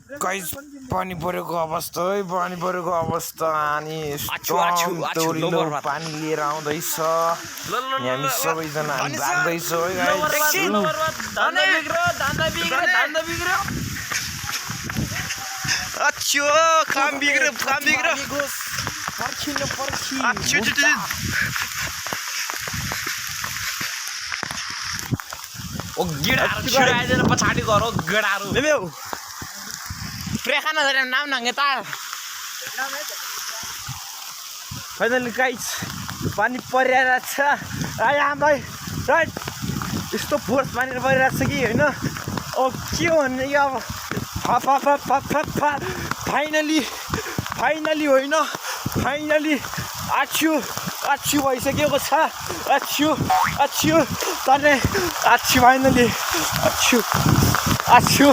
guys पानी परेको अवस्था है पानी परेको अवस्था अनि तौरिलो पानी लिएर आउँदैछ हामी सबैजना हामी भाग्दैछौँ है अच्छो काम बिग्रो ओ गिडाहरु छिराइदिएर पछाडी गरो गिडाहरु प्रेखाना धरे नाम नंगे ता फाइनली गाइस पानी परिरहेको छ आइ हामीलाई राइट यस्तो फोर्स पानी परिरहेको छ कि हैन ओ के भन्ने कि अब फाइनली होइन फाइनली आछु भइसकेको छ आछु तर्ने आछु फाइनली आछु